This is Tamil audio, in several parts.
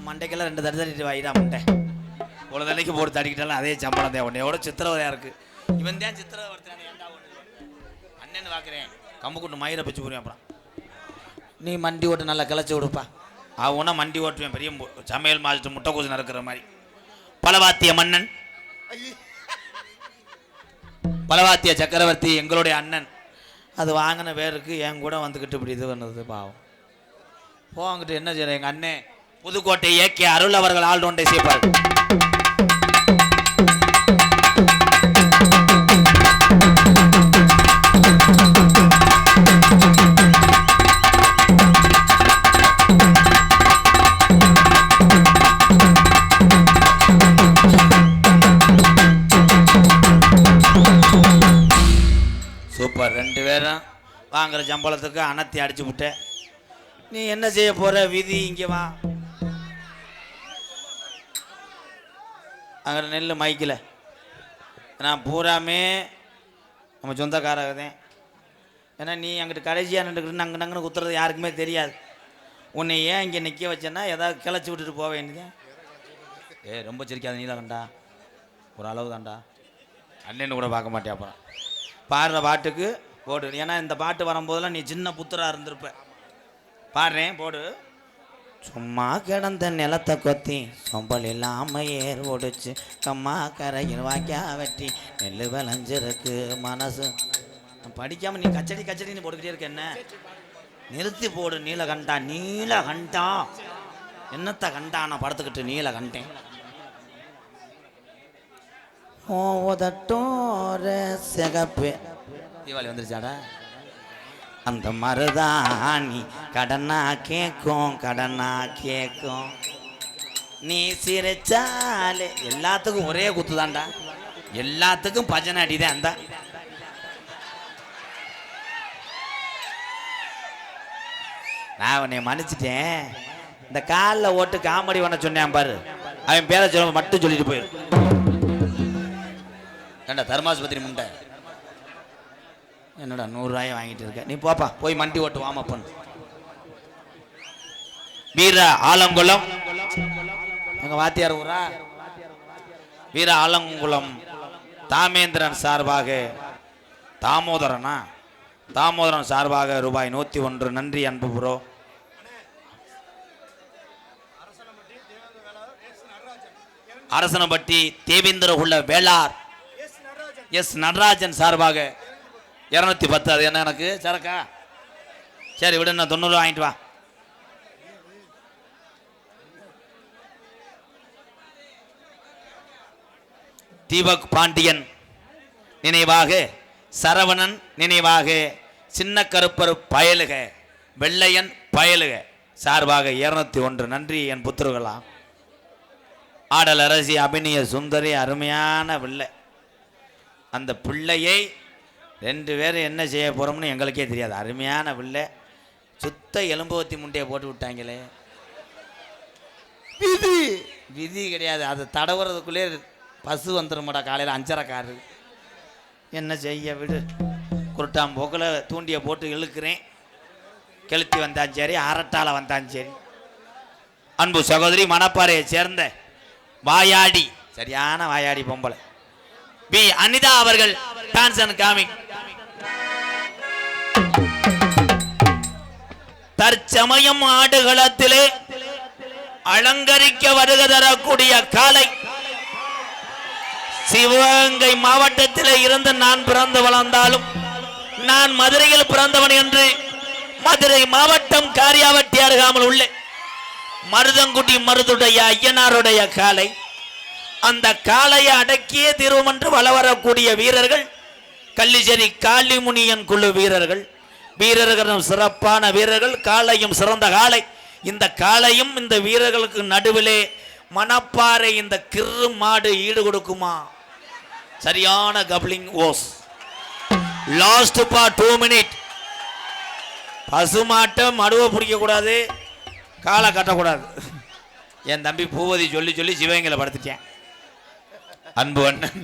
மண்டைக்கெல்லாம் 2 தட்டி வாயிடா மண்டை ஒரு தண்ணிக்கு போட்டு தட்டிக்கிட்டாலும் அதே சம்பளம் தான். உன்னை எவ்வளோ சித்திரவதையா இருக்கு. இவன் தான் சித்திரவதை. அண்ணன்னு பார்க்குறேன் கம்பு கொண்டு மயிரை பிச்சு போடுவேன். அப்புறம் நீ மண்டி ஓட்டு நல்லா கிளச்சி விடுப்பா. அவனா மண்டி ஓட்டுவேன் பெரிய சமையல் மாஸ்டர் முட்டை கூசு நடக்கிற மாதிரி. பலவாத்திய மன்னன் பலவாத்திய சக்கரவர்த்தி எங்களுடைய அண்ணன். அது வாங்கின பேருக்கு என் கூட வந்துக்கிட்டு இப்படி இது பண்ணது பாவம். போங்கிட்டு என்ன செய்யற எங்கள் அண்ணன் புதுக்கோட்டை ஏகே அருள் அவர்கள் ஆல்ரவுண்டை சேர்ப்பார். சூப்பர். 2 பேரும் வாங்குற சம்பளத்துக்கு அனத்தி அடிச்சு விட்டேன். நீ என்ன செய்ய போற? விதி இங்கே வா. அங்கே நெல் மைக்கில் நான் பூராமே நம்ம சொந்தக்காரதான். ஏன்னா நீ அங்கிட்டு கடைசியாக நின்றுக்கிட்டு அங்கே நங்கன்னு குத்துறது யாருக்குமே தெரியாது. உன்னை ஏன் இங்கே நிற்க வச்சேன்னா ஏதாவது கிளச்சி விட்டுட்டு போக வேண்டியதான். ரொம்ப சிரிக்காத நீலகண்டா, ஒரு அளவு தான்டா. அண்ணன்னு கூட பார்க்க மாட்டேன். அப்புறம் பாடுற பாட்டுக்கு போடு. ஏன்னா இந்த பாட்டு வரும்போதெல்லாம் நீ சின்ன புத்தராக இருந்திருப்ப. பாடுறேன் போடு. சும்மா கிடந்த நிலத்தை கொத்தி சொம்பல் இல்லாமல் ஏர் ஓடிச்சு கம்மா கரையில் வாக்கியா வெட்டி நெல் விளைஞ்சிருக்கு மனசு. படிக்காமல் நீ கச்சடின்னு போட்டுக்கிட்டே இருக்க. என்ன நிறுத்தி போடு. நீலகண்டா நீலகண்டா என்னத்தை கண்டா நான் படுத்துக்கிட்டு நீலகண்டேன். ஓதட்டோர சிகப்பு தீபாவளி வந்துருச்சாடா. அந்த மருதாணி கடனா கேட்கும் கடனா கேட்கும். நீ சிரிச்சாலே எல்லாத்துக்கும் ஒரே குத்துதான்டா. எல்லாத்துக்கும் பஜனை அடிதான். அந்த நான் உன்னை மன்னிச்சிட்டேன். இந்த காலில் ஓட்டு காமெடி பண்ண சொன்னேன் பாரு. அவன் பேரை சொல்ல மட்டும் சொல்லிட்டு போயிரு. ஏண்டா தர்மாஸ்பத்திரி முண்டை என்னடா 100 ரூபாய் வாங்கிட்டு இருக்க. நீ போப்பா போய் மண்டி ஓட்டு வாமா பண்ணு. வீர ஆலங்குளம் எங்க வாத்தியார் ஊரா. வீர ஆலங்குளம் தாமேந்திரன் சார்பாக தாமோதரன் சார்பாக ரூபாய் 101. நன்றி அன்பு ப்ரோ. அரசனப்பட்டி தேவேந்திர உள்ள வேளார் எஸ் நடராஜன் சார்பாக 210. அது என்ன எனக்கு சரக்கா? சரி விடு, நான் 90 வாங்கிட்டு வா. தீபக் பாண்டியன் நினைவாக, சரவணன் நினைவாக, சின்ன கருப்பர் பயலுக, வெள்ளையன் பயலுக சார்பாக 201. நன்றி என் புத்திரர்களா. ஆடல் அரசி அபிநய சுந்தரி அருமையான பிள்ளை. அந்த பிள்ளையை 2 பேரும் என்ன செய்ய போகிறோம்னு எங்களுக்கே தெரியாது. அருமையான பிள்ளை. சுத்த எலும்புவத்தி முண்டையை போட்டு விட்டாங்களே. விதி கிடையாது. அது தடவுறதுக்குள்ளே பசு வந்துடும்டா. காலையில் 5:30 காரு. என்ன செய்ய விடு. குருட்டாம் போக்கில் தூண்டியை போட்டு இழுக்கிறேன். கெளுத்தி வந்தான் சரி, அரட்டால் வந்தான் சரி. அன்பு சகோதரி மணப்பாறையை சேர்ந்த வாயாடி, சரியான வாயாடி பொம்பளை பி அனிதா அவர்கள் டான்ஸ் அண்ட் காமிங். தற்சமயம் ஆடுகளத்திலே அலங்கரிக்க வருகை தரக்கூடிய காலை சிவகங்கை மாவட்டத்திலே இருந்து நான் பிறந்து வளர்ந்தாலும் நான் மதுரையில் பிறந்தவன் என்று மதுரை மாவட்டம் காரியாவட்டி அருகாமல் உள்ள மருதங்குடி மருதுடைய ஐயனாருடைய காலை. அந்த காளையை அடக்கிய தீர்வம் என்று வளவரக்கூடிய வீரர்கள் கள்ளிச்சேரி காளிமுனியன் குழு வீரர்கள். வீரர்களும் சிறப்பான வீரர்கள், காளையும் சிறந்த காளை. இந்த காளையும் இந்த வீரர்களுக்கு நடுவிலே மணப்பாறை இந்த கிரு மாடு ஈடு கொடுக்குமா? சரியான கப்ளிங் ஓஸ். லாஸ்ட் பா 2 மினிட். பசுமாட்டை மடுவை பிடிக்க கூடாது, காலை கட்டக்கூடாது. என் தம்பி பூபதி சொல்லி சொல்லி சிவகங்கையில படுத்துட்டேன். அன்பு அண்ணன்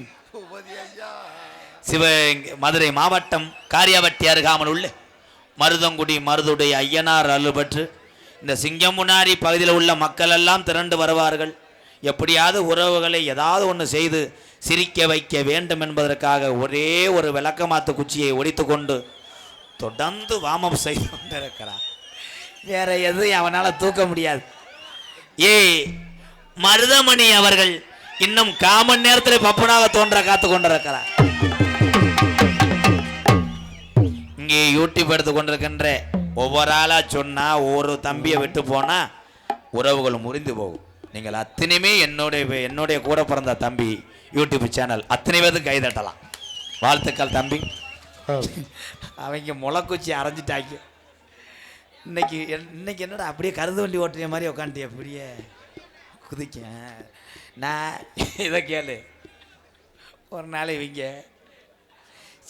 மதுரை மாவட்டம் காரியாபட்டி அருகாமல் உள்ள மருதங்குடி மருதுடைய ஐயனார் அருள்பெற்று இந்த சிங்கமுனாரி பகுதியில் உள்ள மக்கள் எல்லாம் திரண்டு வருவார்கள். எப்படியாவது உறவுகளை ஏதாவது ஒன்று செய்து சிரிக்க வைக்க வேண்டும் என்பதற்காக ஒரே ஒரு விளக்கமாத்து குச்சியை ஒடித்து கொண்டு தொடர்ந்து வாமம் செய்து கொண்டிருக்கிறான். வேற எதுவும் அவனால் தூக்க முடியாது. மருதமணி அவர்கள் இன்னும் காமன் நேரத்தில் பப்பனாக தோன்ற காத்து கொண்டிருக்கிறார். இங்கே யூடியூப் எடுத்து கொண்டிருக்கின்ற ஒவ்வொரு ஆளா சொன்னா ஒரு தம்பியை விட்டு போனா உறவுகள் முறிந்து போகும். நீங்கள் அத்தனையுமே என்னுடைய கூட பிறந்த தம்பி யூடியூப் சேனல் அத்தனை பேருக்கு கைதட்டலாம். வாழ்த்துக்கள் தம்பி. அவங்க முளைக்குச்சி அரைஞ்சிட்டாங்க. இன்னைக்கு என்னடா அப்படியே கருது வண்டி ஓட்டுற மாதிரி உட்காந்துட்டிய அப்படியே குதிக்க. நான் இதை கேளு. ஒரு நாள் இவங்க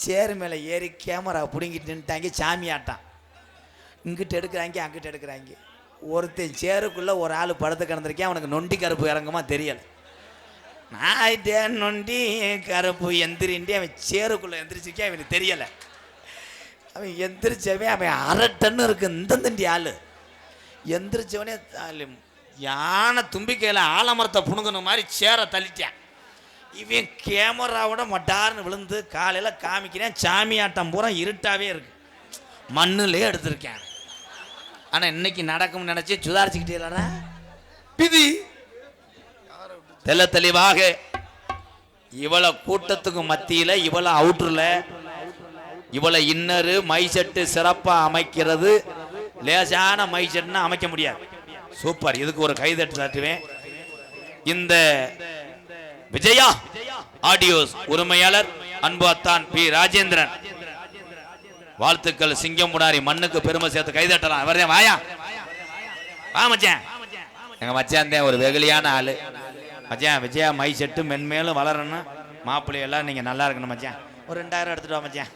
சேரு மேலே ஏறி கேமரா பிடுங்கிட்டு நின்ட்டாங்க. சாமி ஆட்டம் இங்கிட்டு எடுக்கிறாங்க அங்கிட்டு எடுக்கிறாங்க. ஒருத்தன் சேருக்குள்ளே ஒரு ஆள் படுத்து கிடந்திருக்கேன். அவனுக்கு நொண்டி கருப்பு இறங்குமா தெரியலை. நான் ஆயிட்டேன் நொண்டி கருப்பு எந்திரின்ட்டு அவன் சேருக்குள்ளே எந்திரிச்சிருக்கேன். அவனுக்கு தெரியலை. அவன் எந்திரிச்சவன் அவன் 1/2 டன் இருக்கு இந்த தண்டி ஆள். எந்திரிச்சவனே யானை தும்பிக்கையில் ஆலமரத்தை புணுங்கணும் மாதிரி சேரை தள்ளிட்டான். இவன் கேமராவோட மட்டார்னு விழுந்து காலையில் காமிக்கிறேன். சாமி ஆட்டம் பூரா இருட்டாவே இருக்கு. மண்ணுலே எடுத்திருக்கேன். ஆனால் இன்னைக்கு நடக்கும்னு நினச்சி சுதாரிச்சுக்கிட்டே பிதி தெல்ல தெளிவாக இவ்வளோ கூட்டத்துக்கு மத்தியில் இவ்வளோ அவுட்டரில் இவ்வளோ இன்னரு மைசெட்டு சிறப்பாக அமைக்கிறது லேசான மைசெட்னா அமைக்க முடியாது. சூப்பர். இதுக்கு ஒரு கைதட்டு தட்டுவேன். இந்த விஜயா ஆடியோஸ் உரிமையாளர் அன்பு அத்தான் பி ராஜேந்திரன் வாழ்த்துக்கள். சிங்கம் முடாரி மண்ணுக்கு பெருமை சேர்த்து கைதட்டலாம். அவர்தான் வாயா வா மச்சான். எங்க மச்சான் தான் ஒரு வெகுளியான ஆளு மச்சான். விஜயா மை செட்டு மென்மேலும் வளரணும். மாப்பிள்ளையெல்லாம் நீங்க நல்லா இருக்கணும் மச்சான். ஒரு 2000 எடுத்துட்டு வா மச்சான்.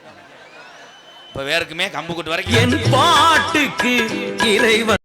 இப்ப வேறுக்குமே கம்பு கூட்டு வரைக்கும் என் பாட்டுக்கு இறைவன்